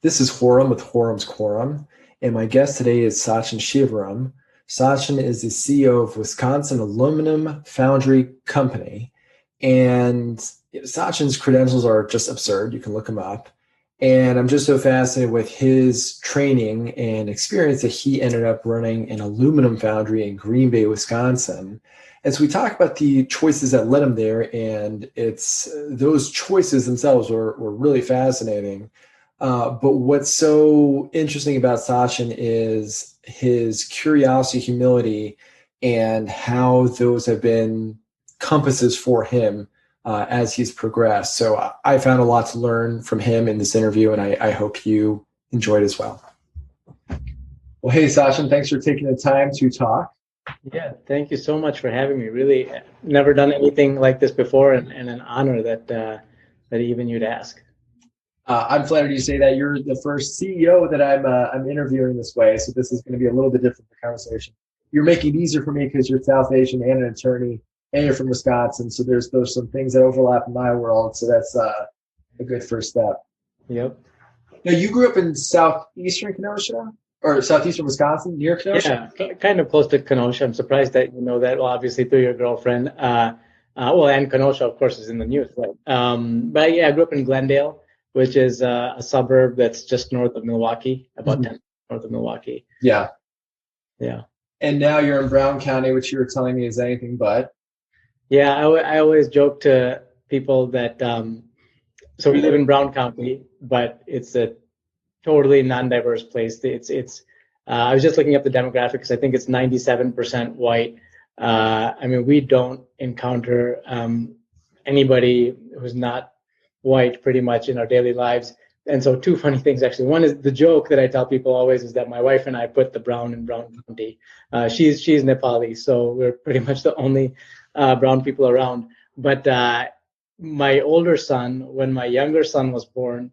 This is Horam with Horam's Quorum, and my guest today is Sachin Shivaram. Sachin is the CEO of Wisconsin Aluminum Foundry Company, and Sachin's credentials are just absurd. You can look him up. And I'm just so fascinated with his training and experience that he ended up running an aluminum foundry in Green Bay, Wisconsin. And so we talk about the choices that led him there, and it's those choices themselves were really fascinating. But what's so interesting about Sachin is his curiosity, humility, and how those have been compasses for him as he's progressed. So I found a lot to learn from him in this interview, and I hope you enjoyed as well. Well, hey, Sachin, thanks for taking the time to talk. Yeah, thank you so much for having me. Really, never done anything like this before, and an honor that even you'd ask. I'm flattered you say that. You're the first CEO that I'm interviewing this way, so this is going to be a little bit different for conversation. You're making it easier for me because you're South Asian and an attorney, and you're from Wisconsin, so there's some things that overlap in my world, so that's a good first step. Yep. Now, you grew up in southeastern Kenosha, or southeastern Wisconsin, near Kenosha? Yeah, kind of close to Kenosha. I'm surprised that you know that. Well, obviously through your girlfriend. And Kenosha, of course, is in the news, right? But yeah, I grew up in Glendale, which is a suburb that's just north of Milwaukee, about 10 north of Milwaukee. Yeah. Yeah. And now you're in Brown County, which you were telling me is anything but. Yeah, I always joke to people that, so we live in Brown County, but it's a totally non-diverse place. I was just looking up the demographics. I think it's 97% white. I mean, we don't encounter anybody who's not white pretty much in our daily lives. And so two funny things, actually. One is the joke that I tell people always is that my wife and I put the brown in Brown County. She's Nepali, so we're pretty much the only brown people around. But my older son, when my younger son was born,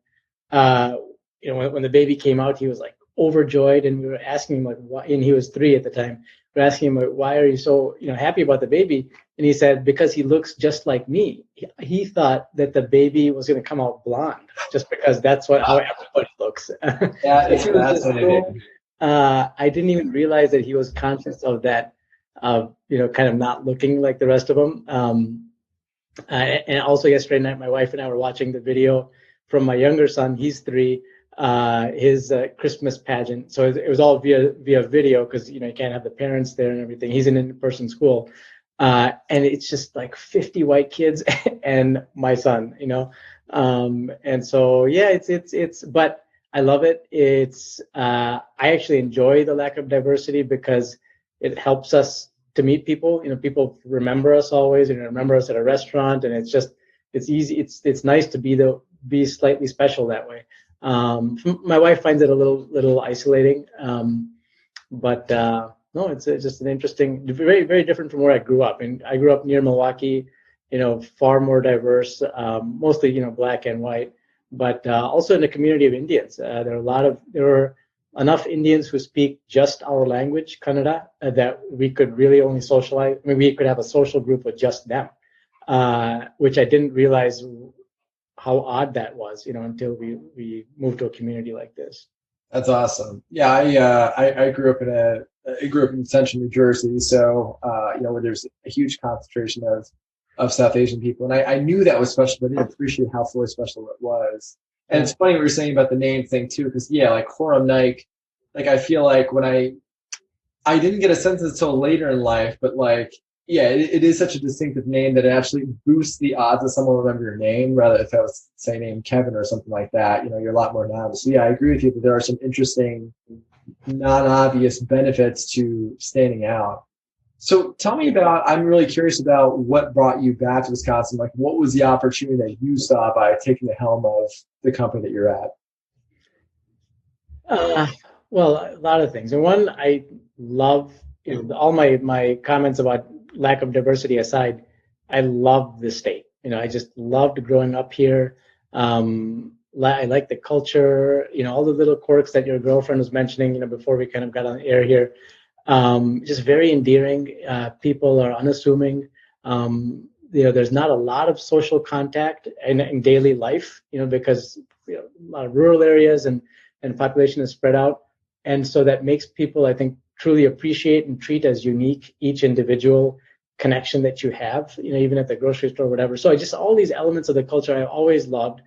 when the baby came out, he was like overjoyed, and we were asking him like, why, and he was 3 at the time. We're asking him, like, why are you so happy about the baby? And he said, because he looks just like me. He thought that the baby was going to come out blonde, just because that's how everybody looks. Yeah, it's fascinating. I didn't even realize that he was conscious of that, kind of not looking like the rest of them. And also yesterday night, my wife and I were watching the video from my younger son. He's 3. His Christmas pageant. So it was all via video because you can't have the parents there and everything. He's in in-person school, and it's just like 50 white kids and my son. And so yeah, it's. But I love it. I actually enjoy the lack of diversity because it helps us to meet people. People remember us always, and remember us at a restaurant, and it's easy. It's nice to be slightly special that way. My wife finds it a little isolating, but no, it's just an interesting, very, very different from where I grew up. And I grew up near Milwaukee, far more diverse, mostly, black and white, but also in a community of Indians. There were enough Indians who speak just our language, Kannada, that we could really only socialize. I mean, we could have a social group with just them, which I didn't realize how odd that was, until we moved to a community like this. That's awesome. Yeah, I grew up in central New Jersey, so where there's a huge concentration of South Asian people, and I knew that was special, but I didn't appreciate how fully special it was. And it's funny what you're saying about the name thing too, because like Horam Naik, like I feel like when I didn't get a sense until later in life, but like. Yeah, it is such a distinctive name that it actually boosts the odds of someone remember your name, rather if I was, say, named Kevin or something like that, you're a lot more novice. So yeah, I agree with you that there are some interesting, non-obvious benefits to standing out. So tell me I'm really curious about what brought you back to Wisconsin. Like, what was the opportunity that you saw by taking the helm of the company that you're at? Well, a lot of things. And one, I love, all my comments about lack of diversity aside, I love the state. I just loved growing up here. I like the culture, all the little quirks that your girlfriend was mentioning, before we kind of got on the air here. Just very endearing. People are unassuming. There's not a lot of social contact in daily life, because lot of rural areas, and population is spread out. And so that makes people, I think, truly appreciate and treat as unique each individual connection that you have, even at the grocery store or whatever. So just all these elements of the culture I always loved.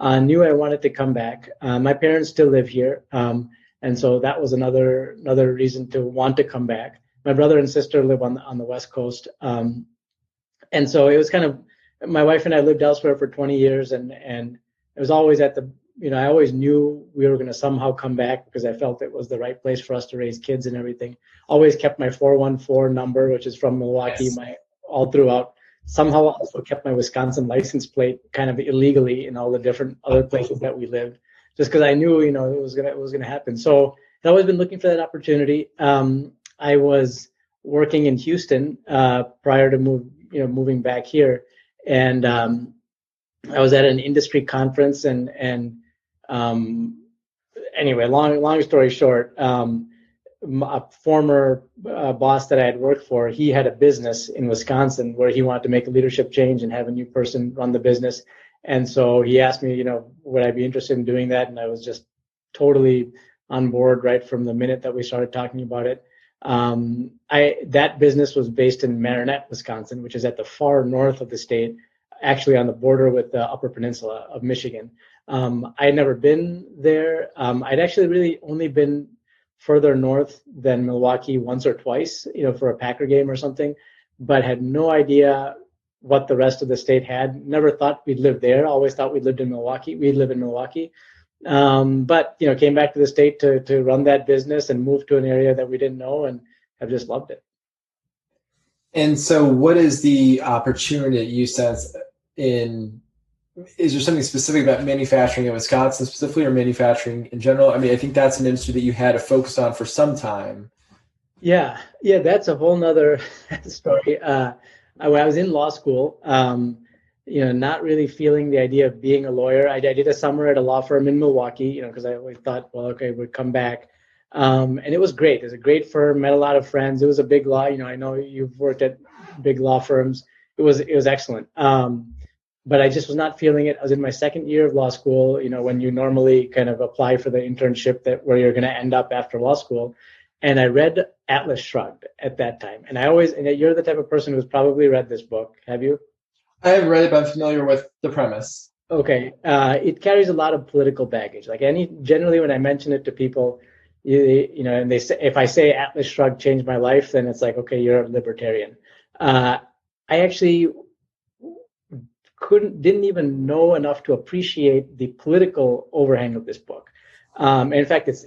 Knew I wanted to come back. My parents still live here, and so that was another reason to want to come back. My brother and sister live on the West Coast, and so it was kind of, my wife and I lived elsewhere for 20 years, and it was always I always knew we were going to somehow come back because I felt it was the right place for us to raise kids and everything. Always kept my 414 number, which is from Milwaukee, Yes. all throughout. Somehow also kept my Wisconsin license plate kind of illegally in all the different other places that we lived, just because I knew, it was gonna happen. So I'd always been looking for that opportunity. I was working in Houston prior to moving back here, and I was at an industry conference, and anyway, long story short, a former boss that I had worked for, he had a business in Wisconsin where he wanted to make a leadership change and have a new person run the business. And so he asked me, would I be interested in doing that? And I was just totally on board right from the minute that we started talking about it. That business was based in Marinette, Wisconsin, which is at the far north of the state, actually on the border with the Upper Peninsula of Michigan. I had never been there. I'd actually really only been further north than Milwaukee once or twice, for a Packer game or something, but had no idea what the rest of the state had. Never thought we'd live there. Always thought we'd live in Milwaukee. But came back to the state to run that business and moved to an area that we didn't know, and have just loved it. And so what is the opportunity that you sense is there something specific about manufacturing in Wisconsin specifically, or manufacturing in general? I mean, I think that's an industry that you had to focus on for some time. Yeah, that's a whole nother story. When I was in law school, not really feeling the idea of being a lawyer. I did a summer at a law firm in Milwaukee, because I always thought, well, okay, we'd come back. And it was great. It was a great firm, met a lot of friends. It was a big law. I know you've worked at big law firms. It was excellent. But I just was not feeling it. I was in my second year of law school, when you normally kind of apply for the internship where you're going to end up after law school. And I read Atlas Shrugged at that time. And you're the type of person who's probably read this book. Have you? I haven't read it, but I'm familiar with the premise. Okay. It carries a lot of political baggage. Generally when I mention it to people, and they say, if I say Atlas Shrugged changed my life, then it's like, okay, you're a libertarian. I actually didn't even know enough to appreciate the political overhang of this book. In fact, it's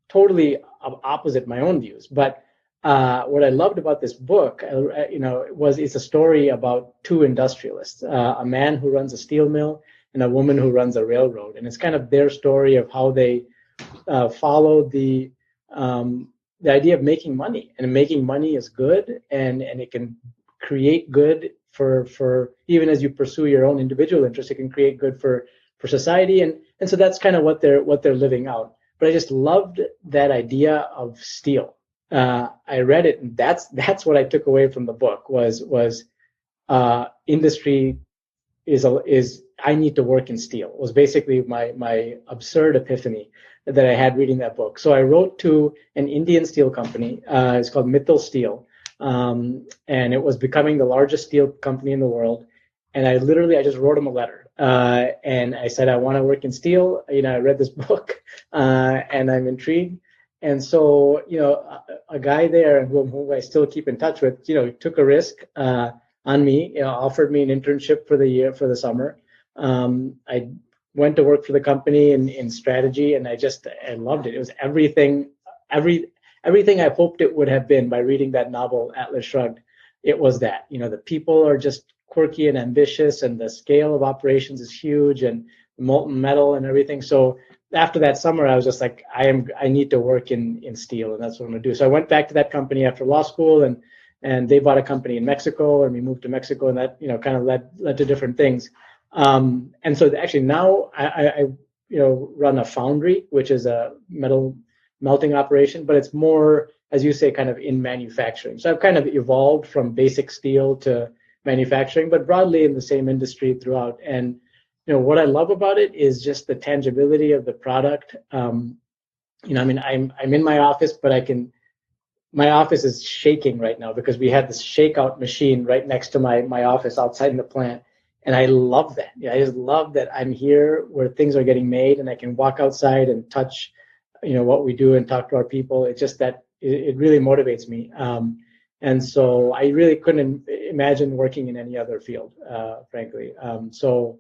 totally opposite my own views. But what I loved about this book, it's a story about two industrialists, a man who runs a steel mill and a woman who runs a railroad. And it's kind of their story of how they followed the idea of making money. And making money is good, and it can create good for even as you pursue your own individual interests, it can create good for society, and so that's kind of what they're living out. But I just loved that idea of steel. I read it, and that's what I took away from the book was industry is I need to work in steel. It was basically my absurd epiphany that I had reading that book. So I wrote to an Indian steel company. It's called Mittal Steel. And it was becoming the largest steel company in the world. And I just wrote him a letter. And I said, I want to work in steel. I read this book and I'm intrigued. And so, a guy there who I still keep in touch with, took a risk on me, offered me an internship for the summer. I went to work for the company in strategy, and I loved it. It was everything I hoped it would have been by reading that novel, Atlas Shrugged. It was that, the people are just quirky and ambitious, and the scale of operations is huge, and molten metal and everything. So after that summer, I was just like, I need to work in steel, and that's what I'm gonna do. So I went back to that company after law school, and they bought a company in Mexico, and we moved to Mexico, and that, kind of led to different things. And so actually now I run a foundry, which is a metal melting operation, but it's more, as you say, kind of in manufacturing. So I've kind of evolved from basic steel to manufacturing, but broadly in the same industry throughout. And what I love about it is just the tangibility of the product. I mean, I'm in my office, but my office is shaking right now because we have this shakeout machine right next to my office outside in the plant. And I love that. I just love that I'm here where things are getting made and I can walk outside and touch, what we do and talk to our people. It's just that it really motivates me. And so I really couldn't imagine working in any other field, frankly. So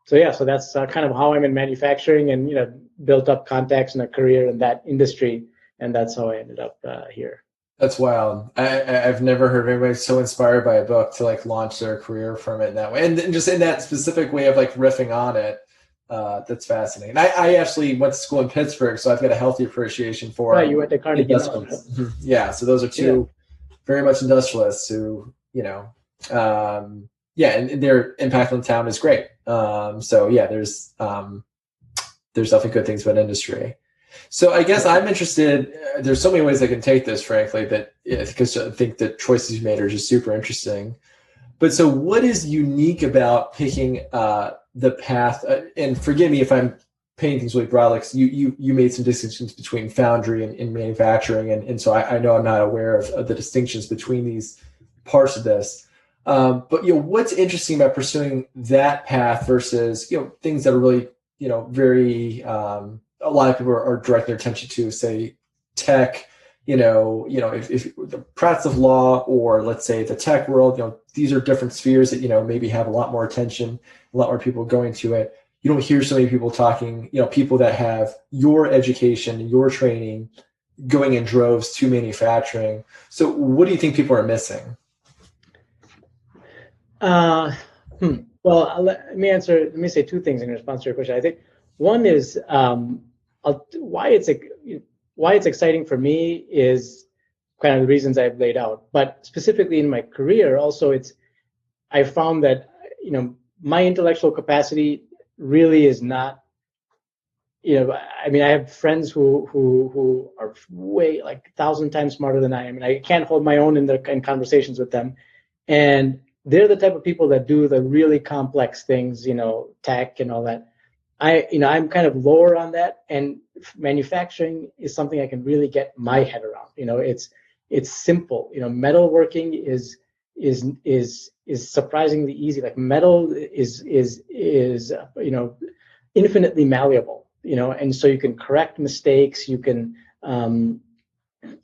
that's kind of how I'm in manufacturing and, built up contacts and a career in that industry. And that's how I ended up here. That's wild. I've never heard of anybody so inspired by a book to like launch their career from it in that way. And just in that specific way of like riffing on it. That's fascinating. I actually went to school in Pittsburgh, so I've got a healthy appreciation for you went to Carnegie Mellon. Yeah. So those are two very much industrialists who, and their impact on town is great. So yeah, there's definitely good things about industry. So I guess I'm interested. There's so many ways I can take this, frankly, because I think the choices you made are just super interesting. But so what is unique about picking the path? And forgive me if I'm painting things really broad, because you made some distinctions between foundry and manufacturing. And so I know I'm not aware of the distinctions between these parts of this. But what's interesting about pursuing that path versus things that are really very a lot of people are directing their attention to, say, tech. If the practice of law, or let's say the tech world, these are different spheres that maybe have a lot more attention, a lot more people going to it. You don't hear so many people talking, people that have your education and your training going in droves to manufacturing. So what do you think people are missing? Well, let me say two things in response to your question. I think one is why it's exciting for me is kind of the reasons I've laid out, but specifically in my career, also I found that my intellectual capacity really is not. I mean, I have friends who are way like 1,000 times smarter than I am, and I can't hold my own in conversations with them, and they're the type of people that do the really complex things, tech and all that. I'm kind of lower on that, and manufacturing is something I can really get my head around. It's simple. Metalworking is surprisingly easy. Like metal is infinitely malleable. And so you can correct mistakes. You can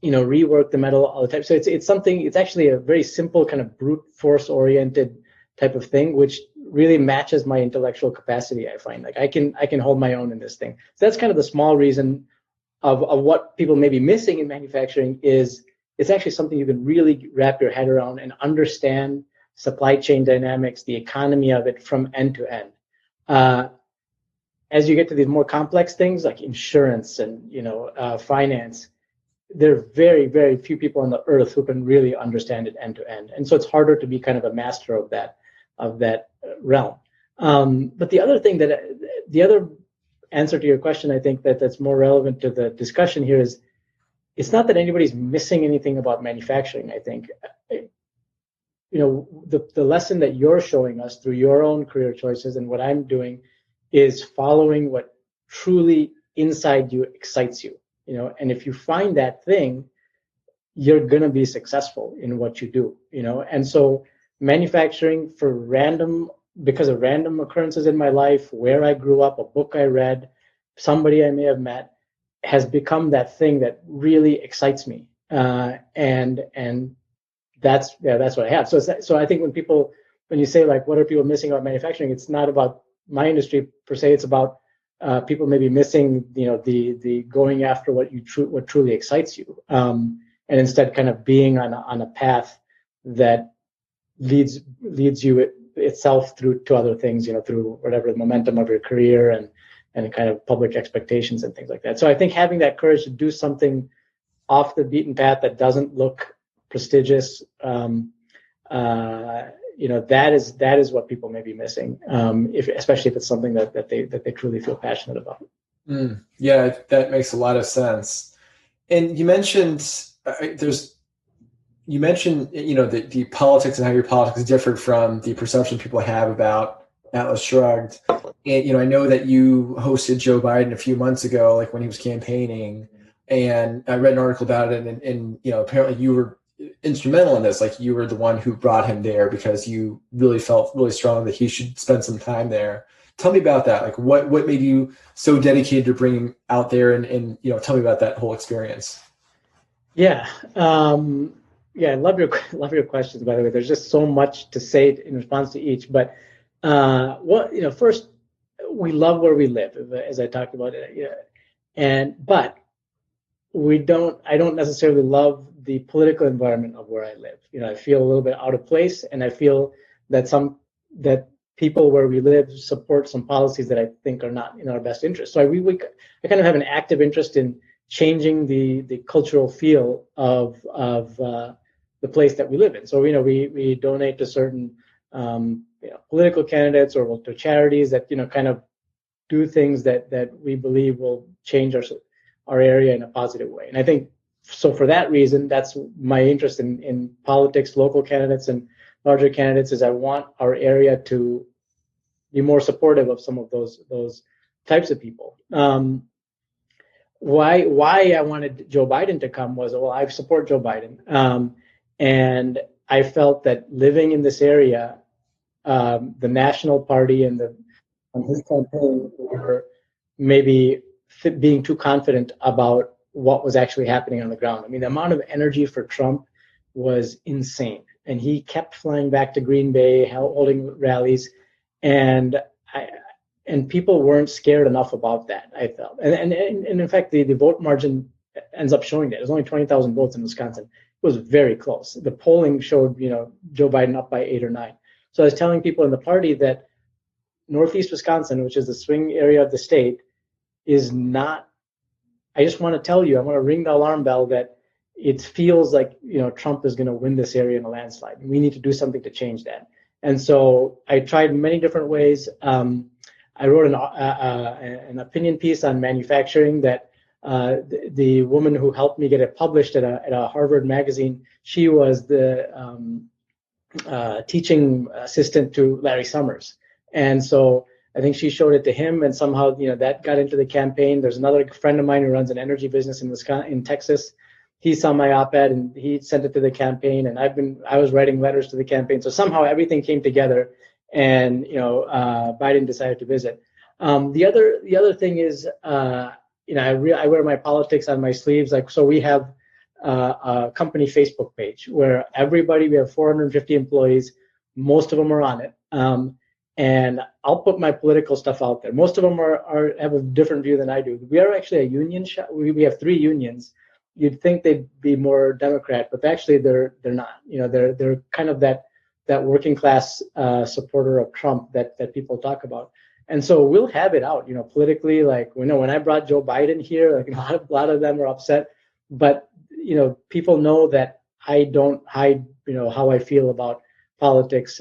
rework the metal all the time. So it's actually a very simple kind of brute force oriented type of thing, which really matches my intellectual capacity. I find like I can hold my own in this thing. So that's kind of the small reason of what people may be missing in manufacturing is it's actually something you can really wrap your head around and understand supply chain dynamics, the economy of it from end to end. As you get to these more complex things like insurance and finance, there are very, very few people on the earth who can really understand it end to end. And so it's harder to be kind of a master of that realm. But the other answer to your question, I think that's more relevant to the discussion here is it's not that anybody's missing anything about manufacturing. I think, the lesson that you're showing us through your own career choices and what I'm doing is following what truly inside you excites you, and if you find that thing, you're going to be successful in what you do, and so manufacturing because of random occurrences in my life, where I grew up, a book I read, somebody I may have met, has become that thing that really excites me. And that's what I have. So I think when you say like, what are people missing about manufacturing? It's not about my industry per se. It's about people maybe missing, the going after what truly excites you. And instead kind of being on a path that leads you itself through to other things, through whatever the momentum of your career and kind of public expectations and things like that. So I think having that courage to do something off the beaten path that doesn't look prestigious, that is what people may be missing, especially if it's something that they truly feel passionate about. Yeah, that makes a lot of sense. And you mentioned the politics and how your politics differed from the perception people have about Atlas Shrugged. And, I know that you hosted Joe Biden a few months ago, like when he was campaigning. And I read an article about it. And apparently you were instrumental in this. Like you were the one who brought him there because you really felt really strong that he should spend some time there. Tell me about that. Like what made you so dedicated to bring him out there and tell me about that whole experience. Yeah. Yeah, I love your questions, by the way. There's just so much to say in response to each. But first, we love where we live, as I talked about it. But I don't necessarily love the political environment of where I live. I feel a little bit out of place, and I feel that that people where we live support some policies that I think are not in our best interest. So I kind of have an active interest in changing the cultural feel of the place that we live in. So we donate to certain political candidates or to charities that kind of do things that we believe will change our area in a positive way. And I think so for that reason, that's my interest in politics, local candidates and larger candidates, is I want our area to be more supportive of some of those types of people. Why I wanted Joe Biden to come was, well, I support Joe Biden. And I felt that living in this area, the National Party and his campaign were maybe being too confident about what was actually happening on the ground. I mean, the amount of energy for Trump was insane. And he kept flying back to Green Bay, holding rallies. And people weren't scared enough about that, I felt. And in fact, the vote margin ends up showing that. It was only 20,000 votes in Wisconsin. It was very close. The polling showed, Joe Biden up by 8 or 9. So I was telling people in the party that Northeast Wisconsin, which is the swing area of the state, is not, I just want to tell you, I want to ring the alarm bell that it feels like, Trump is going to win this area in a landslide. We need to do something to change that. And so I tried many different ways. I wrote an opinion piece on manufacturing that the woman who helped me get it published at a Harvard magazine, she was the teaching assistant to Larry Summers. And so I think she showed it to him, and somehow that got into the campaign. There's another friend of mine who runs an energy business in Texas. He saw my op-ed and he sent it to the campaign, and I was writing letters to the campaign. So somehow everything came together, and Biden decided to visit. The other thing is, I wear my politics on my sleeves. Like, so we have a company Facebook page where we have 450 employees. Most of them are on it. And I'll put my political stuff out there. Most of them have a different view than I do. We are actually a union shop. We have 3 unions. You'd think they'd be more Democrat, but actually they're not. They're kind of that working class supporter of Trump that people talk about. And so we'll have it out, politically. Like, when I brought Joe Biden here, like a lot of them are upset, but people know that I don't hide, how I feel about politics.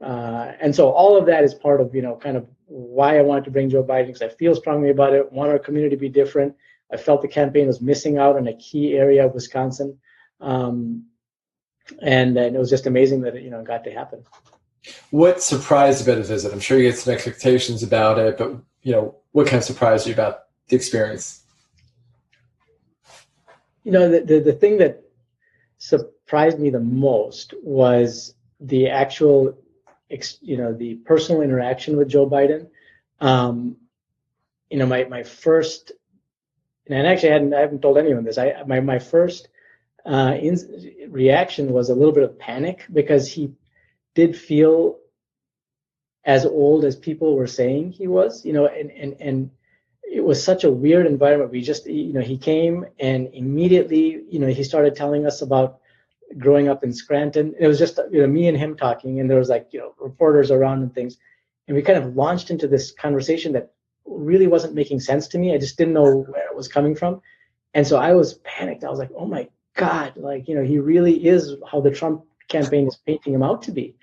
And so all of that is part of, kind of why I wanted to bring Joe Biden, because I feel strongly about it, want our community to be different. I felt the campaign was missing out on a key area of Wisconsin. And it was just amazing that it, got to happen. What surprised you about the visit? I'm sure you had some expectations about it, but, what kind of surprised you about the experience? The thing that surprised me the most was the actual, the personal interaction with Joe Biden. My first, and actually I haven't told anyone this. My first reaction was a little bit of panic, because he did feel as old as people were saying he was, and it was such a weird environment. We just, he came and immediately, he started telling us about growing up in Scranton. It was just, me and him talking, and there was reporters around and things. And we kind of launched into this conversation that really wasn't making sense to me. I just didn't know where it was coming from. And so I was panicked. I was like, oh my God, he really is how the Trump campaign is painting him out to be.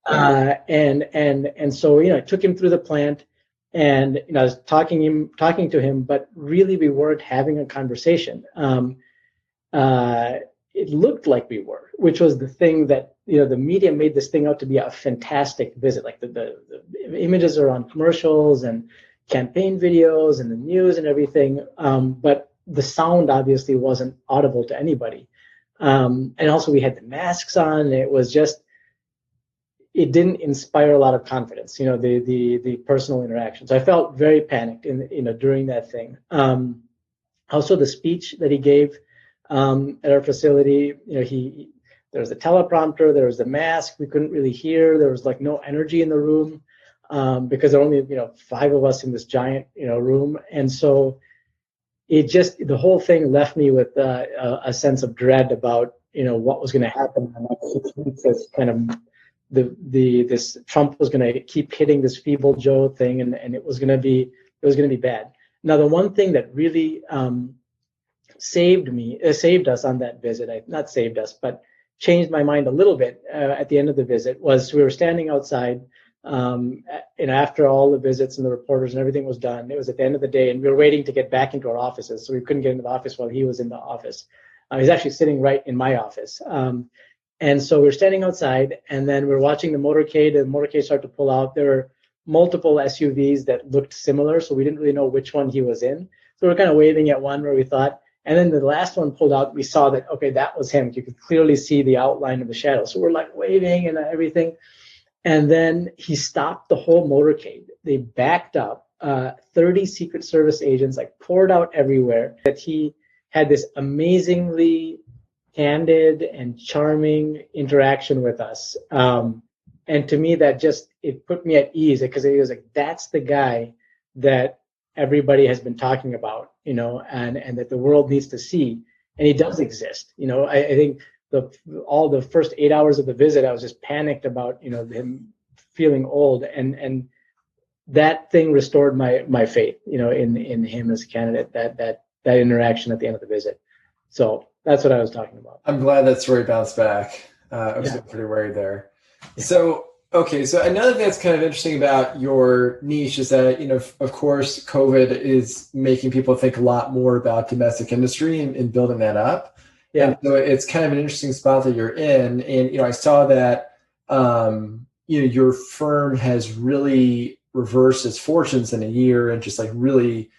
And so, I took him through the plant, and, I was talking to him, but really we weren't having a conversation. it looked like we were, which was the thing that, the media made this thing out to be a fantastic visit. Like the images are on commercials and campaign videos and the news and everything. But the sound obviously wasn't audible to anybody. And also we had the masks on. It didn't inspire a lot of confidence, the personal interaction. So I felt very panicked during that thing. Also the speech that he gave at our facility, there was a teleprompter, there was the mask, we couldn't really hear, there was like no energy in the room, because there were only 5 of us in this giant room. And so the whole thing left me with a sense of dread about what was going to happen in the next 6 weeks, as kind of this Trump was going to keep hitting this feeble Joe thing, and it was going to be bad. Now, the one thing that really saved us on that visit, not saved us, but changed my mind a little bit at the end of the visit, was we were standing outside, after all the visits and the reporters and everything was done. It was at the end of the day, and we were waiting to get back into our offices, so we couldn't get into the office while he was in the office. He's actually sitting right in my office. And so we're standing outside, and then we're watching the motorcade. The motorcade started to pull out. There were multiple SUVs that looked similar, so we didn't really know which one he was in. So we're kind of waving at one where we thought, and then the last one pulled out. We saw that, okay, that was him. You could clearly see the outline of the shadow. So we're like waving and everything. And then he stopped the whole motorcade. They backed up. 30 Secret Service agents poured out everywhere. That he had this amazingly candid and charming interaction with us. And to me, it put me at ease, because it was like, that's the guy that everybody has been talking about, and that the world needs to see. And he does exist. I think all the first 8 hours of the visit, I was just panicked about, him feeling old. And that thing restored my faith, in him as a candidate, that interaction at the end of the visit. So that's what I was talking about. I'm glad that story bounced back. I was pretty worried there. Yeah. So another thing that's kind of interesting about your niche is that, of course, COVID is making people think a lot more about domestic industry and building that up. Yeah. And so it's kind of an interesting spot that you're in. And, I saw that, your firm has really reversed its fortunes in a year, and just really,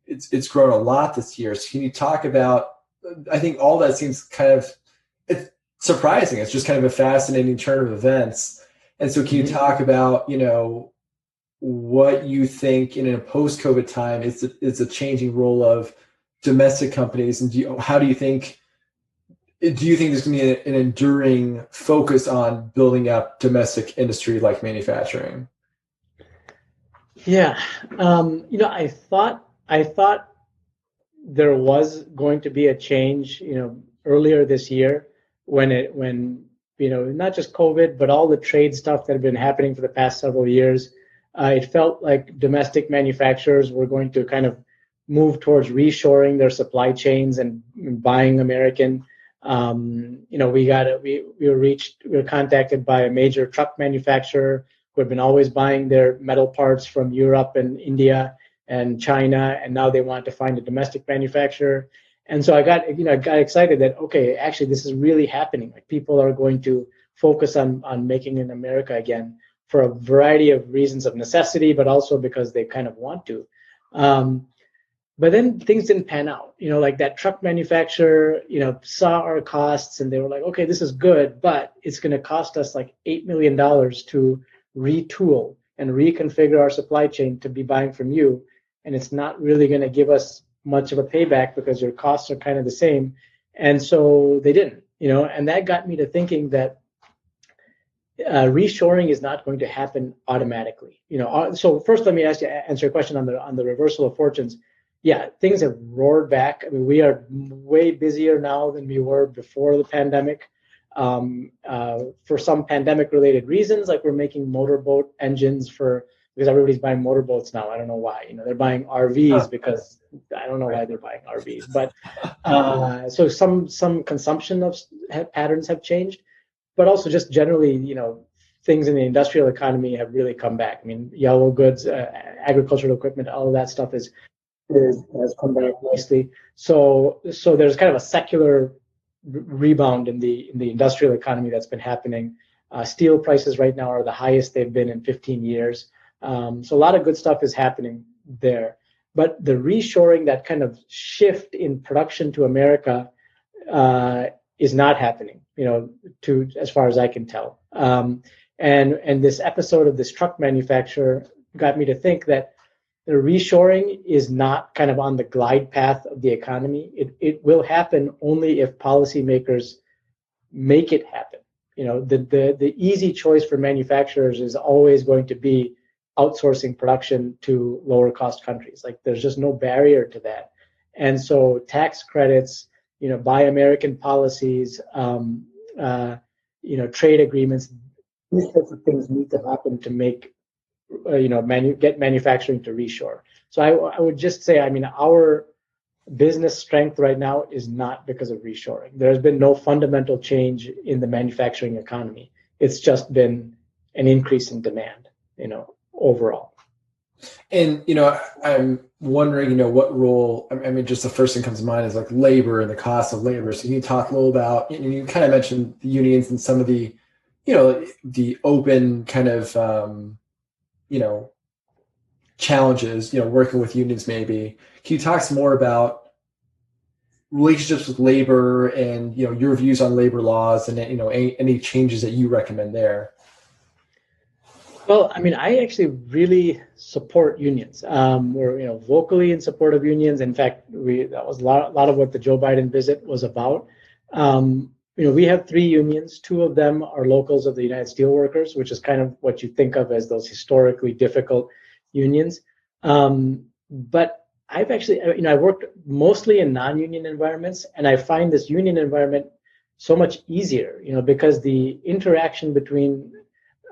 it's grown a lot this year. So can you talk about, I think all that seems it's surprising. It's just kind of a fascinating turn of events. And so can you talk about, what you think in a post-COVID time is a changing role of domestic companies? And do you think there's going to be an enduring focus on building up domestic industry like manufacturing? Yeah. I thought there was going to be a change, earlier this year when not just COVID, but all the trade stuff that had been happening for the past several years. It felt like domestic manufacturers were going to kind of move towards reshoring their supply chains and buying American. We were contacted by a major truck manufacturer who had been always buying their metal parts from Europe and India and China, and now they wanted to find a domestic manufacturer. And so I got excited that, okay, actually this is really happening. People are going to focus on making in America again for a variety of reasons of necessity, but also because they kind of want to. But then things didn't pan out. That truck manufacturer, saw our costs, and they were like, okay, this is good, but it's going to cost us $8 million to retool and reconfigure our supply chain to be buying from you. And it's not really going to give us much of a payback because your costs are kind of the same. And so they didn't, and that got me to thinking that reshoring is not going to happen automatically. So first, let me answer your question on the reversal of fortunes. Yeah, things have roared back. I mean, we are way busier now than we were before the pandemic. For some pandemic-related reasons, we're making motorboat engines because everybody's buying motorboats now. I don't know why. They're buying RVs because I don't know why they're buying RVs. But so some consumption patterns have changed, but also just generally, things in the industrial economy have really come back. I mean, yellow goods, agricultural equipment, all of that stuff has come back nicely. So there's kind of a secular rebound in the industrial economy that's been happening. Steel prices right now are the highest they've been in 15 years. So a lot of good stuff is happening there. But the reshoring, that kind of shift in production to America, is not happening, to as far as I can tell. And this episode of this truck manufacturer got me to think that the reshoring is not kind of on the glide path of the economy. It will happen only if policymakers make it happen. The easy choice for manufacturers is always going to be outsourcing production to lower cost countries. Like, there's just no barrier to that. And so tax credits, buy American policies, trade agreements, these types of things need to happen to make, get manufacturing to reshore. So I would just say, our business strength right now is not because of reshoring. There's been no fundamental change in the manufacturing economy. It's just been an increase in demand, overall. And, I'm wondering, what role, just the first thing comes to mind is like labor and the cost of labor. So can you talk a little about, you kind of mentioned the unions and some of the, the open kind of, challenges, working with unions maybe. Can you talk some more about relationships with labor and, your views on labor laws and, any changes that you recommend there? Well, I actually really support unions. We're, vocally in support of unions. In fact, that was a lot of what the Joe Biden visit was about. We have 3 unions. 2 of them are locals of the United Steelworkers, which is kind of what you think of as those historically difficult unions. But I've actually, I worked mostly in non-union environments, and I find this union environment so much easier, because the interaction between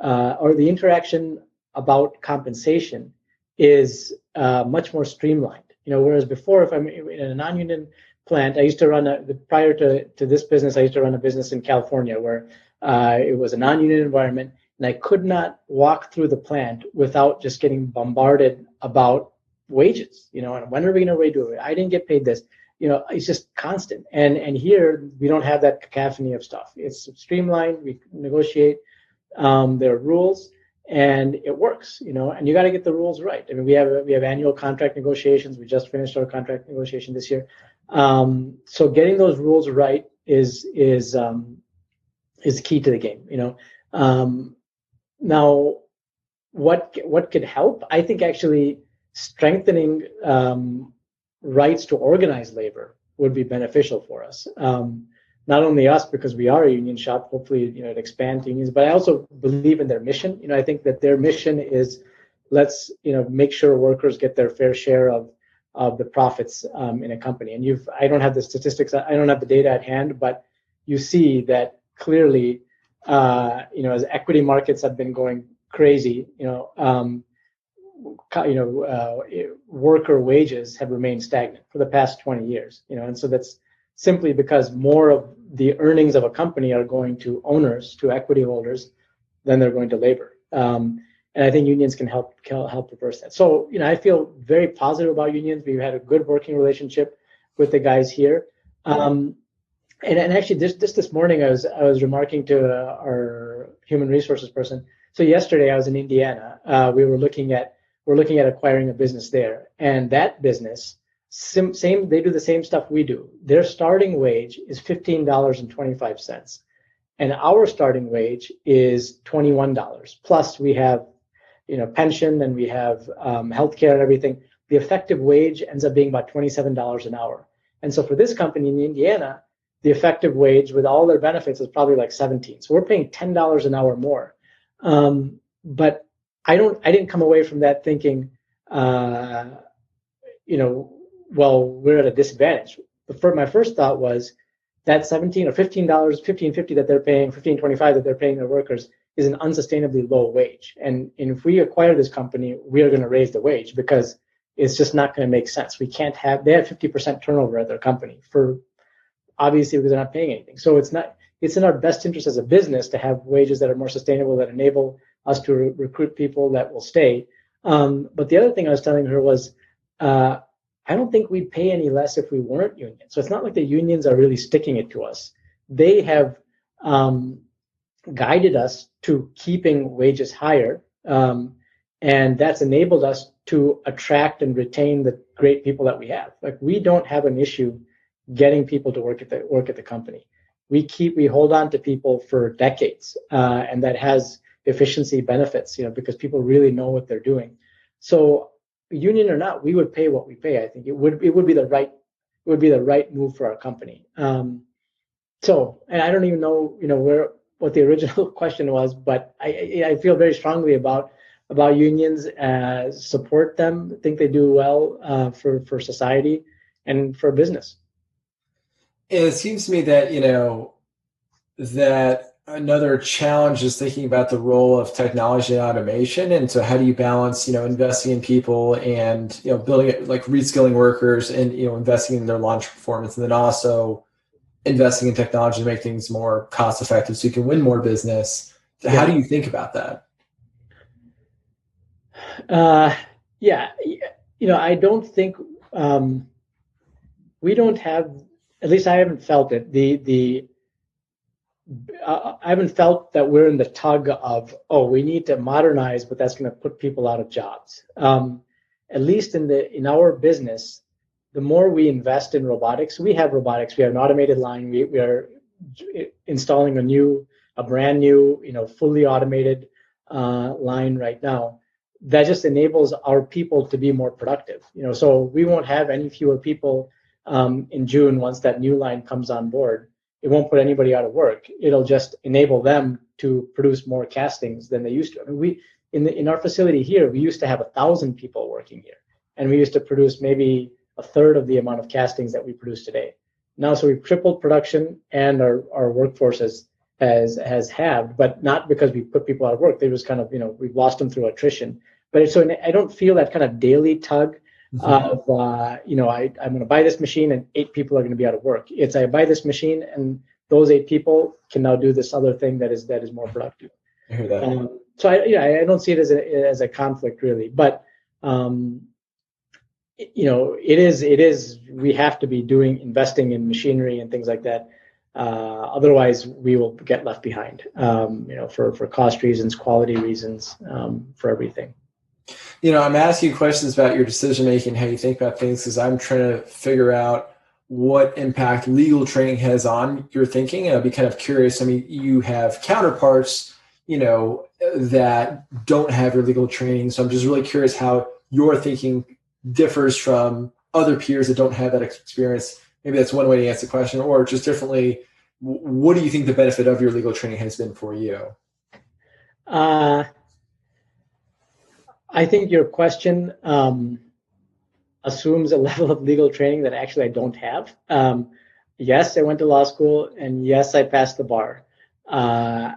the interaction about compensation is much more streamlined. Whereas before, if I'm in a non-union plant, I used to run prior to this business, I used to run a business in California where it was a non-union environment, and I could not walk through the plant without just getting bombarded about wages, and when are we going to do it? I didn't get paid this. It's just constant. And here we don't have that cacophony of stuff. It's streamlined. We negotiate. There are rules, and it works, and you got to get the rules right. We have annual contract negotiations. We just finished our contract negotiation this year. So getting those rules right is key to the game, Now, what could help? I think actually strengthening rights to organize labor would be beneficial for us. Not only us, because we are a union shop, hopefully, it expands unions, but I also believe in their mission. I think that their mission is, let's, make sure workers get their fair share of the profits in a company. And I don't have the statistics, I don't have the data at hand, but you see that clearly, as equity markets have been going crazy, worker wages have remained stagnant for the past 20 years, and so that's simply because more of the earnings of a company are going to owners, to equity holders, than they're going to labor. And I think unions can help reverse that. So, I feel very positive about unions. We've had a good working relationship with the guys here. And actually, this morning, I was remarking to our human resources person. So yesterday, I was in Indiana. We're looking at acquiring a business there, and that business, they do the same stuff we do. Their starting wage is $15.25, and our starting wage is $21. Plus, we have, pension, and we have healthcare and everything. The effective wage ends up being about $27 an hour. And so for this company in Indiana, the effective wage with all their benefits is probably like $17. So we're paying $10 an hour more. But I didn't come away from that thinking, well, we're at a disadvantage. My first thought was that $17 or $15, $15.50 that they're paying, $15.25 that they're paying their workers is an unsustainably low wage. And if we acquire this company, we are going to raise the wage because it's just not going to make sense. They have 50% turnover at their company obviously because they're not paying anything. So it's in our best interest as a business to have wages that are more sustainable, that enable us to recruit people that will stay. But the other thing I was telling her was, I don't think we'd pay any less if we weren't union. So it's not like the unions are really sticking it to us. they have guided us to keeping wages higher. And that's enabled us to attract and retain the great people that we have. Like, we don't have an issue getting people to work at the company. We hold on to people for decades, and that has efficiency benefits, because people really know what they're doing. So, union or not, we would pay what we pay. I think it would be the right move for our company. So, and I don't even know, what the original question was, but I feel very strongly about unions. Support them. Think they do well for society and for business. And it seems to me that, that another challenge is thinking about the role of technology and automation. And so how do you balance, investing in people and, building it, like reskilling workers and, investing in their launch performance, and then also investing in technology to make things more cost effective so you can win more business. So how do you think about that? Yeah, I don't think we don't have, at least I haven't felt it. I haven't felt that we're in the tug of, we need to modernize, but that's going to put people out of jobs. At least in our business, the more we invest in robotics, we have robotics, we have an automated line, we are installing a brand new, fully automated line right now. That just enables our people to be more productive. So we won't have any fewer people in June once that new line comes on board. It won't put anybody out of work. It'll just enable them to produce more castings than they used to. I mean, in our facility here, we used to have 1,000 people working here, and we used to produce maybe a third of the amount of castings that we produce today. Now, so we've tripled production, and our workforce has halved, but not because we put people out of work. They just kind of, we've lost them through attrition. But so I don't feel that kind of daily tug of, I'm going to buy this machine and 8 people are going to be out of work. It's I buy this machine and those 8 people can now do this other thing that is more productive. I hear that. So I don't see it as a conflict really, but it is we have to be investing in machinery and things like that. Otherwise, we will get left behind. For cost reasons, quality reasons, for everything. I'm asking you questions about your decision making, how you think about things, because I'm trying to figure out what impact legal training has on your thinking. And I'd be kind of curious. I mean, you have counterparts, that don't have your legal training. So I'm just really curious how your thinking differs from other peers that don't have that experience. Maybe that's one way to answer the question, or just differently, what do you think the benefit of your legal training has been for you? I think your question assumes a level of legal training that actually I don't have. Yes, I went to law school, and yes, I passed the bar. And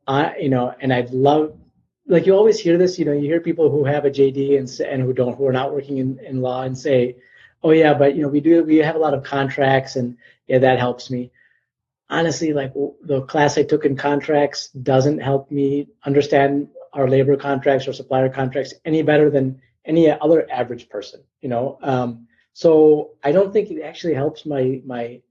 I'd love, like, you always hear this, you hear people who have a JD and who are not working in law and say, oh yeah, but we have a lot of contracts, and yeah, that helps me. Honestly, like, the class I took in contracts doesn't help me understand our labor contracts or supplier contracts any better than any other average person, So I don't think it actually helps my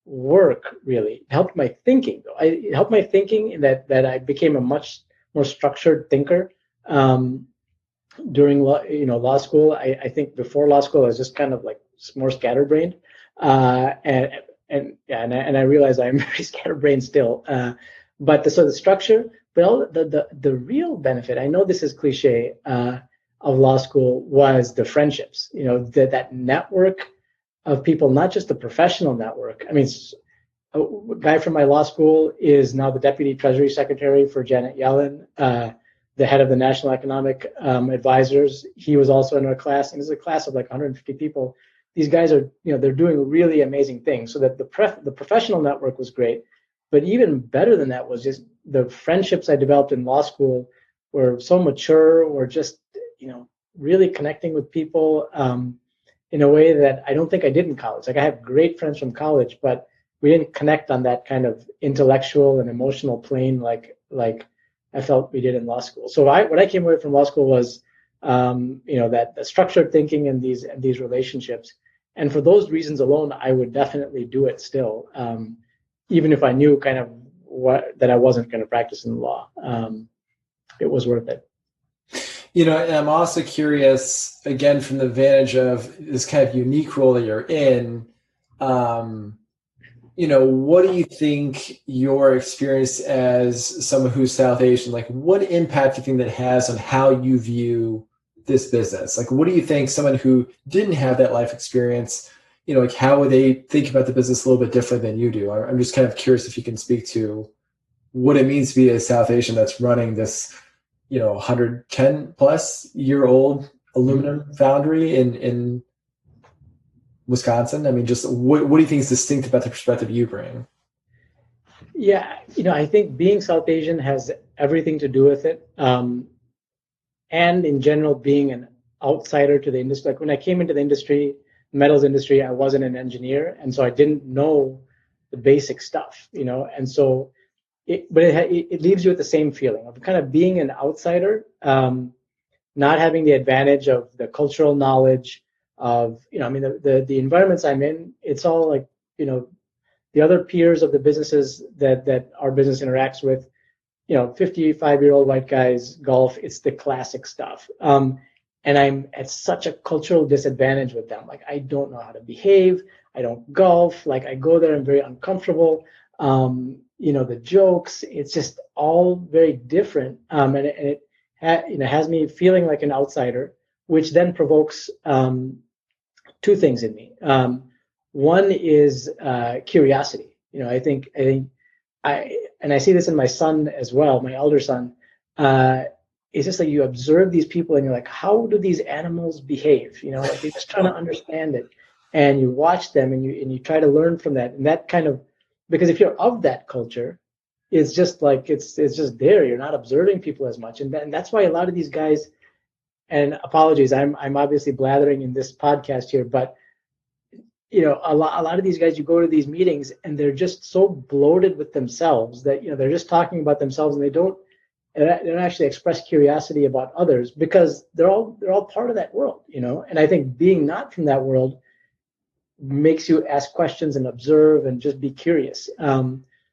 work really. It helped my thinking though. It helped my thinking in that I became a much more structured thinker during law school. I think before law school I was just kind of like more scatterbrained, and I realize I'm very scatterbrained still. But the structure, well, the real benefit, I know this is cliche, of law school was the friendships. That network of people, not just the professional network. I mean, a guy from my law school is now the Deputy Treasury Secretary for Janet Yellen, the head of the National Economic Advisors. He was also in our class, and this is a class of like 150 people. These guys are, they're doing really amazing things. So that the professional network was great, but even better than that was just the friendships I developed in law school were so mature, were just, really connecting with people in a way that I don't think I did in college. Like, I have great friends from college, but we didn't connect on that kind of intellectual and emotional plane like I felt we did in law school. So what I came away from law school was, that the structured thinking and these relationships. And for those reasons alone, I would definitely do it still. even if I knew kind of that I wasn't going to practice in law, it was worth it. And I'm also curious, again, from the vantage of this kind of unique role that you're in, what do you think your experience as someone who's South Asian, like what impact do you think that has on how you view this business? Like, what do you think someone who didn't have that life experience, like how would they think about the business a little bit different than you do? I'm just kind of curious if you can speak to what it means to be a South Asian that's running this, 110 plus year old aluminum foundry in Wisconsin. I mean, just what do you think is distinct about the perspective you bring? Yeah, I think being South Asian has everything to do with it. And in general, being an outsider to the industry. Like when I came into the industry, metals industry, I wasn't an engineer. And so I didn't know the basic stuff, and so it leaves you with the same feeling of kind of being an outsider, not having the advantage of the cultural knowledge of, the environments I'm in, it's all like, the other peers of the businesses that our business interacts with, 55-year-old white guys, golf, it's the classic stuff. And I'm at such a cultural disadvantage with them. Like, I don't know how to behave. I don't golf. Like, I go there, I'm very uncomfortable. The jokes, it's just all very different. And it has me feeling like an outsider, which then provokes two things in me. One is curiosity. I think I see this in my son as well, my elder son. It's just like you observe these people and you're like, how do these animals behave? Like you're just trying to understand it, and you watch them and you try to learn from that. And that kind of, because if you're of that culture, it's just like it's just there. You're not observing people as much, and that's why a lot of these guys. And apologies, I'm obviously blathering in this podcast here, but a lot of these guys, you go to these meetings and they're just so bloated with themselves that they're just talking about themselves, and they don't actually express curiosity about others because they're all part of that world, And I think being not from that world makes you ask questions and observe and just be curious.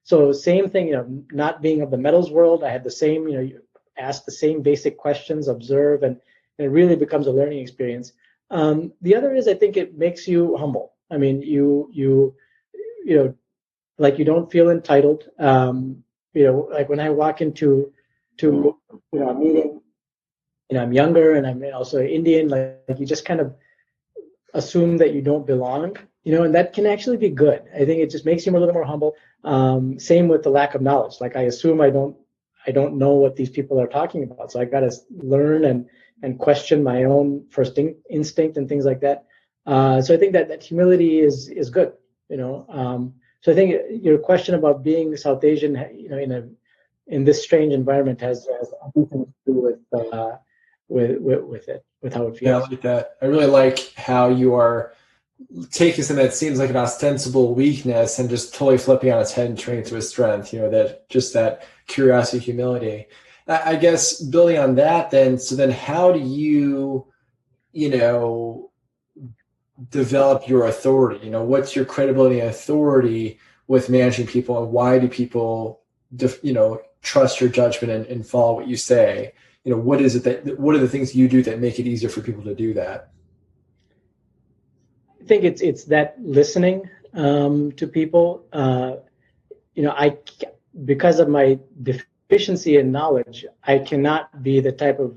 So same thing, not being of the metals world, I had the same, you ask the same basic questions, observe, and it really becomes a learning experience. The other is I think it makes you humble. I mean, you like you don't feel entitled. Like when I walk into a meeting, I'm younger and I'm also Indian. Like you just kind of assume that you don't belong, and that can actually be good. I think it just makes you a little more humble. Same with the lack of knowledge. Like I assume I don't know what these people are talking about, so I got to learn and question my own first instinct and things like that. So I think that humility is good, So I think your question about being South Asian, in this strange environment has everything to do with it, with how it feels. Yeah, I like that. I really like how you are taking something that seems like an ostensible weakness and just totally flipping on its head and turning it to a strength. That curiosity, humility. I guess building on that, then how do you, develop your authority? What's your credibility and authority with managing people, and why do people, trust your judgment and follow what you say? What are the things you do that make it easier for people to do that? I think it's that listening to people. Because of my deficiency in knowledge, I cannot be the type of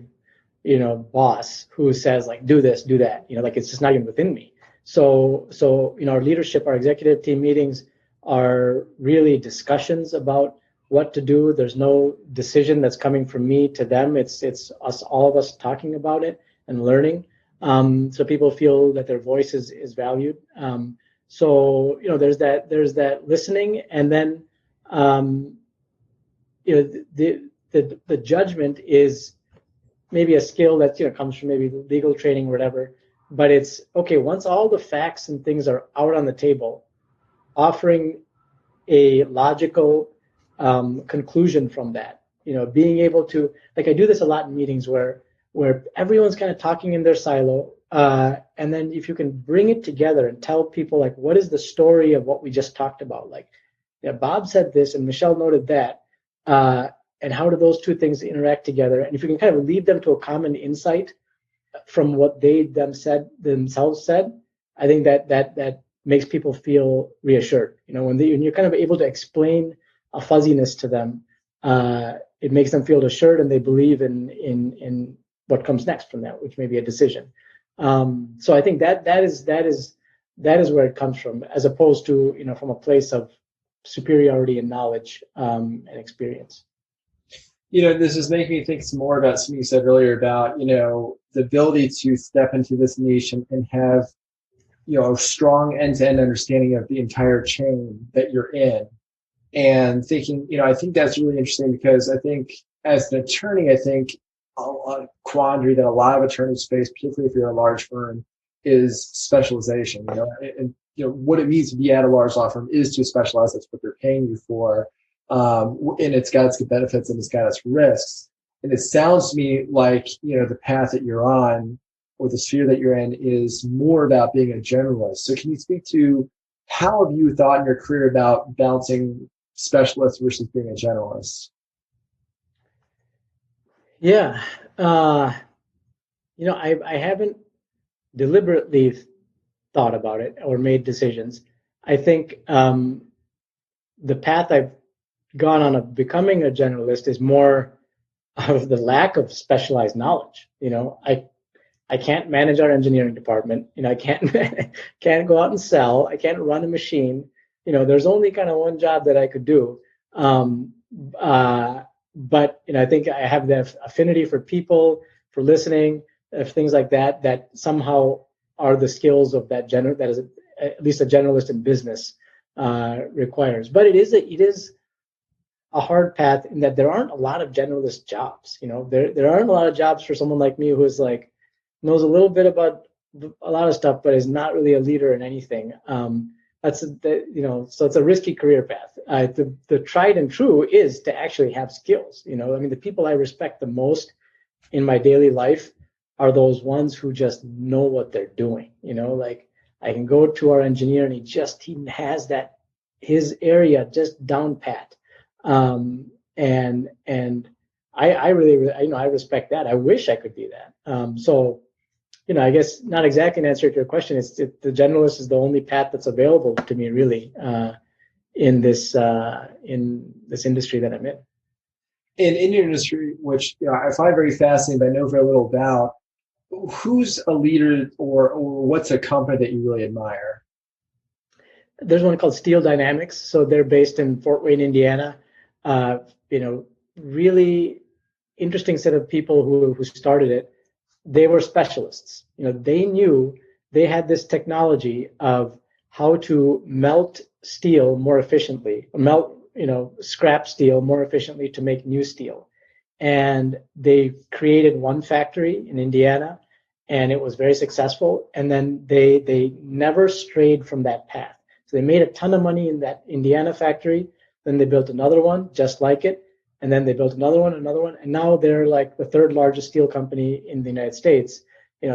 boss who says like do this, do that. Like it's just not even within me. So our leadership, our executive team meetings are really discussions about what to do. There's no decision that's coming from me to them. It's us, all of us talking about it and learning. So people feel that their voice is valued. So there's that listening, and then the judgment is maybe a skill that comes from maybe legal training or whatever. But it's okay once all the facts and things are out on the table, offering a logical conclusion from that. Being able to, like, I do this a lot in meetings where everyone's kind of talking in their silo, and then if you can bring it together and tell people like what is the story of what we just talked about, like yeah, Bob said this and Michelle noted that. And how do those two things interact together? And if you can kind of lead them to a common insight from what they themselves said, I think that makes people feel reassured. When you're kind of able to explain a fuzziness to them, it makes them feel assured, and they believe in what comes next from that, which may be a decision. So I think that is where it comes from, as opposed to from a place of superiority in knowledge and experience. This is making me think some more about something you said earlier about, the ability to step into this niche and have, a strong end-to-end understanding of the entire chain that you're in. And thinking, I think that's really interesting, because I think as an attorney, I think a quandary that a lot of attorneys face, particularly if you're a large firm, is specialization. And what it means to be at a large law firm is to specialize. That's what they're paying you for. And it's got its benefits and it's got its risks. And it sounds to me like, the path that you're on, or the sphere that you're in, is more about being a generalist. So can you speak to how have you thought in your career about balancing specialist versus being a generalist? Yeah. I haven't deliberately thought about it or made decisions. I think the path I've gone on of becoming a generalist is more of the lack of specialized knowledge. I can't manage our engineering department. I can't go out and sell. I can't run a machine. There's only kind of one job that I could do. But I think I have the affinity for people, for listening, things like that, that somehow are the skills of that is at least a generalist in business requires. But it is a hard path in that there aren't a lot of generalist jobs. There aren't a lot of jobs for someone like me who is like knows a little bit about a lot of stuff, but is not really a leader in anything. So it's a risky career path. The tried and true is to actually have skills. The people I respect the most in my daily life are those ones who just know what they're doing. Like I can go to our engineer and he has his area just down pat. And I really, I respect that. I wish I could be that. So I guess not exactly an answer to your question. The generalist is the only path that's available to me, really, in this industry that I'm in. In your industry, which I find very fascinating, but I know very little about, who's a leader or what's a company that you really admire? There's one called Steel Dynamics. So they're based in Fort Wayne, Indiana. Really interesting set of people who started it. They were specialists. They knew they had this technology of how to melt steel more efficiently, scrap steel more efficiently to make new steel. And they created one factory in Indiana, and it was very successful. And then they never strayed from that path. So they made a ton of money in that Indiana factory. Then they built another one just like it. And then they built another one, and now they're like the third largest steel company in the United States,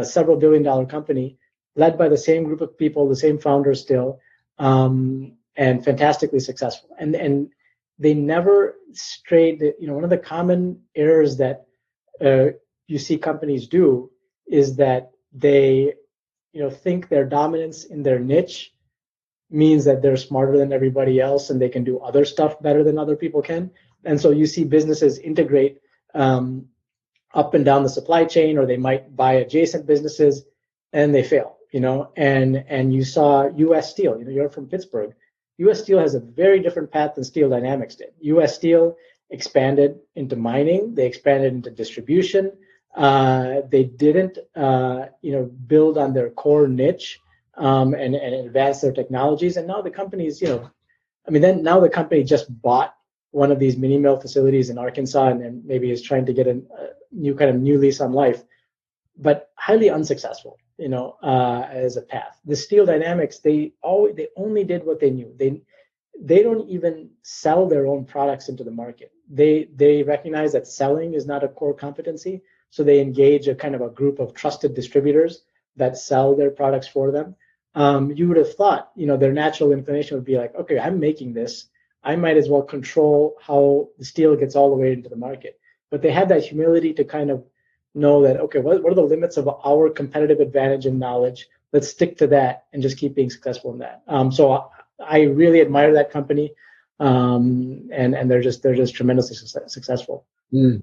several $billion company, led by the same group of people, the same founders still, and fantastically successful. And they never strayed. One of the common errors that you see companies do is that they, think their dominance in their niche means that they're smarter than everybody else and they can do other stuff better than other people can. And so you see businesses integrate up and down the supply chain, or they might buy adjacent businesses and they fail, and you saw US Steel, you're from Pittsburgh. US Steel has a very different path than Steel Dynamics did. US Steel expanded into mining. They expanded into distribution. They didn't, build on their core niche and advance their technologies. And now the company's, now the company just bought one of these mini mill facilities in Arkansas, and maybe is trying to get a new lease on life, but highly unsuccessful, as a path. The Steel Dynamics, they only did what they knew. They don't even sell their own products into the market. They recognize that selling is not a core competency, so they engage a kind of a group of trusted distributors that sell their products for them. You would have thought, their natural inclination would be like, okay, I'm making this. I might as well control how the steel gets all the way into the market. But they have that humility to kind of know that, okay, what are the limits of our competitive advantage and knowledge? Let's stick to that and just keep being successful in that. So I really admire that company, and they're just tremendously successful. Mm.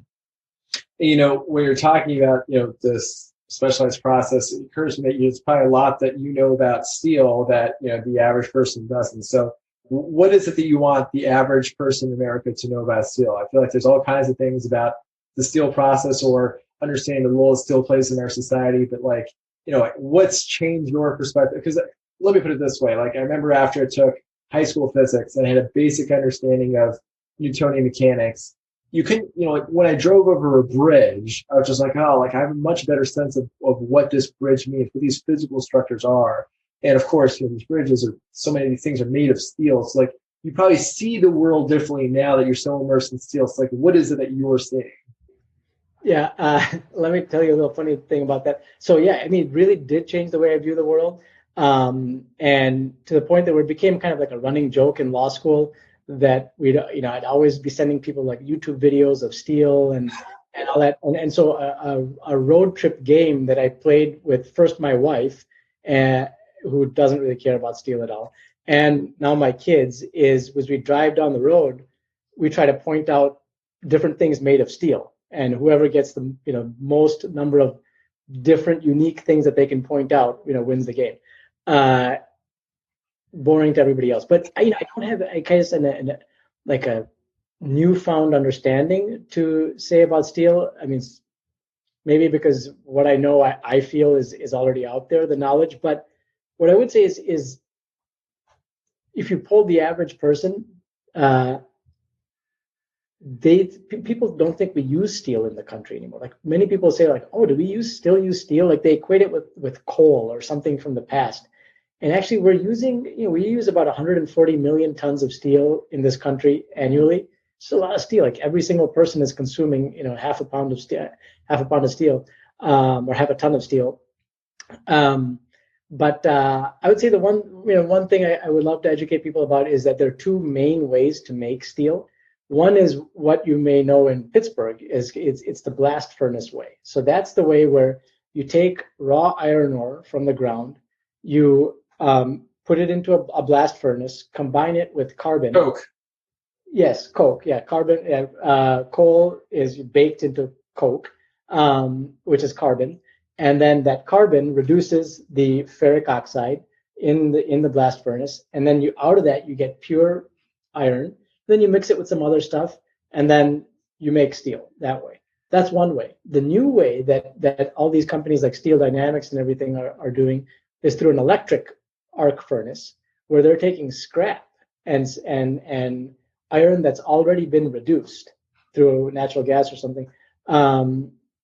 When you're talking about this specialized process, it occurs to me that it's probably a lot that you know about steel that the average person doesn't. So what is it that you want the average person in America to know about steel? I feel like there's all kinds of things about the steel process or understanding the role steel plays in our society, but what's changed your perspective? Because let me put it this way, I remember after I took high school physics and I had a basic understanding of Newtonian mechanics, you couldn't, when I drove over a bridge, I was just like, oh, I have a much better sense of what this bridge means, what these physical structures are. And of course, these bridges so many of these things are made of steel. So you probably see the world differently now that you're so immersed in steel. So what is it that you're seeing? Yeah, let me tell you a little funny thing about that. So yeah, it really did change the way I view the world. And to the point that it became kind of like a running joke in law school that I'd always be sending people YouTube videos of steel and all that. And so a road trip game that I played with first my wife, who doesn't really care about steel at all, and now my kids was we drive down the road, we try to point out different things made of steel, and whoever gets the most number of different unique things that they can point out, wins the game. Boring to everybody else, but I don't have a newfound understanding to say about steel. Maybe because what I know, I feel is already out there, the knowledge. But what I would say is if you poll the average person, people don't think we use steel in the country anymore. Many people say oh, do we still use steel? They equate it with coal or something from the past. And actually, we use about 140 million tons of steel in this country annually. It's a lot of steel. Every single person is consuming, half a pound of steel, or half a ton of steel. But I would say the one thing I would love to educate people about is that there are two main ways to make steel. One is what you may know in Pittsburgh it's the blast furnace way. So that's the way where you take raw iron ore from the ground, you put it into a blast furnace, combine it with carbon. Coke. Yes, coke. Yeah, carbon. Coal is baked into coke, which is carbon, and then that carbon reduces the ferric oxide in the blast furnace, and then out of that you get pure iron. Then you mix it with some other stuff, and then you make steel that way. That's one way. The new way that all these companies like Steel Dynamics and everything are doing is through an electric arc furnace, where they're taking scrap and iron that's already been reduced through natural gas or something,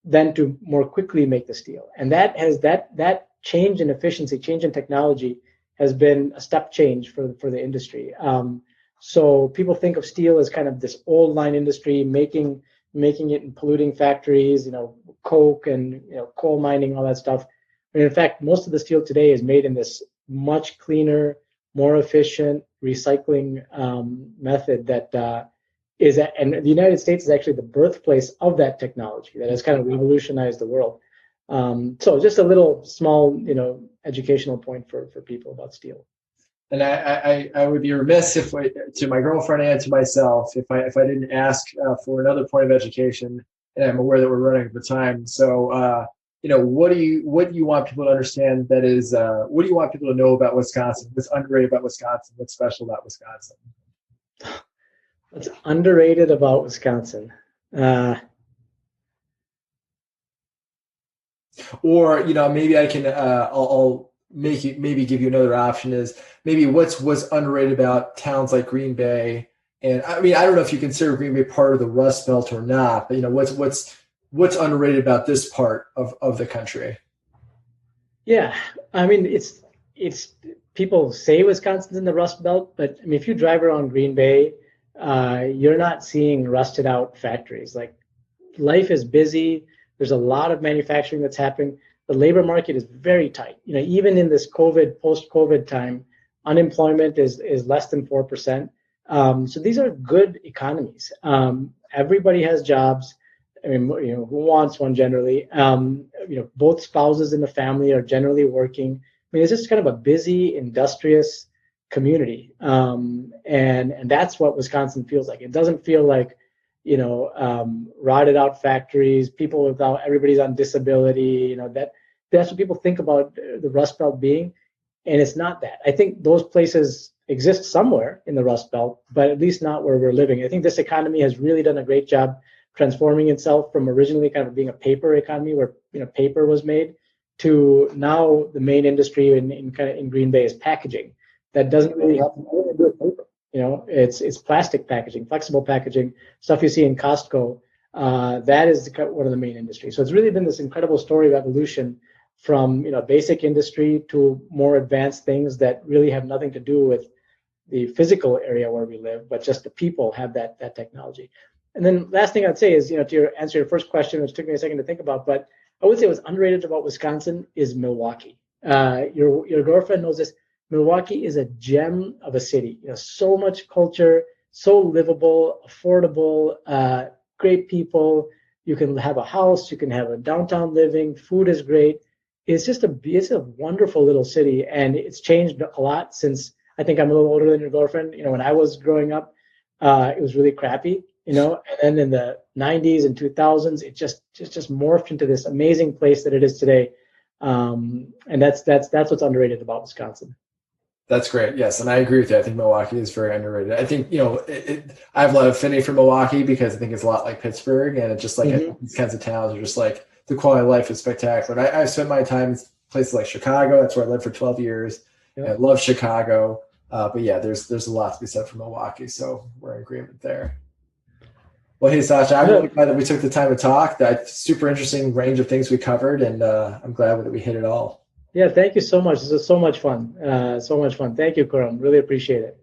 then to more quickly make the steel. And that change in efficiency, change in technology has been a step change for the industry. So people think of steel as kind of this old line industry, making it in polluting factories, coke and coal mining, all that stuff. In fact, most of the steel today is made in this much cleaner, more efficient recycling method that and the United States is actually the birthplace of that technology that has kind of revolutionized the world. So just a little small, educational point for people about steel. And I would be remiss to my girlfriend and to myself if I didn't ask for another point of education. And I'm aware that we're running out of time. So what do you want people to understand? That is, what do you want people to know about Wisconsin? What's underrated about Wisconsin? What's special about Wisconsin? What's underrated about Wisconsin? Or maybe I can I'll maybe give you another option is maybe what's underrated about towns like Green Bay. And I don't know if you consider Green Bay part of the Rust Belt or not, but what's underrated about this part of the country? Yeah, it's people say Wisconsin's in the Rust Belt, but if you drive around Green Bay, you're not seeing rusted out factories. Life is busy. There's a lot of manufacturing that's happening. The labor market is very tight. Even in this post-COVID time, unemployment is less than 4%. So these are good economies. Everybody has jobs. I mean, who wants one generally? Both spouses in the family are generally working. I mean, it's just kind of a busy, industrious community, and that's what Wisconsin feels like. It doesn't feel like, rotted out factories, people without, everybody's on disability. That's what people think about the Rust Belt being, and it's not that. I think those places exist somewhere in the Rust Belt, but at least not where we're living. I think this economy has really done a great job transforming itself from originally kind of being a paper economy where paper was made to now the main industry in Green Bay is packaging. That doesn't really have anything to do with paper. It's plastic packaging, flexible packaging, stuff you see in Costco. That is one of the main industries. So it's really been this incredible story of evolution from basic industry to more advanced things that really have nothing to do with the physical area where we live, but just the people have that technology. And then last thing I'd say is, to answer your first question, which took me a second to think about, but I would say what's underrated about Wisconsin is Milwaukee. Your girlfriend knows this. Milwaukee is a gem of a city. So much culture, so livable, affordable, great people. You can have a house, you can have a downtown living. Food is great. It's a wonderful little city, and it's changed a lot since. I think I'm a little older than your girlfriend. When I was growing up, it was really crappy. And then in the 90s and 2000s, it just morphed into this amazing place that it is today. And that's what's underrated about Wisconsin. That's great. Yes, and I agree with you. I think Milwaukee is very underrated. I think I have a lot of affinity for Milwaukee because I think it's a lot like Pittsburgh, and it's just like these kinds of towns are just like the quality of life is spectacular. And I've spent my time in places like Chicago. That's where I lived for 12 years. Yeah. I love Chicago, but yeah, there's a lot to be said for Milwaukee. So we're in agreement there. Well, hey, Sasha, I'm really glad that we took the time to talk. That super interesting range of things we covered, and I'm glad that we hit it all. Yeah, thank you so much. This was so much fun. So much fun. Thank you, Khurram. Really appreciate it.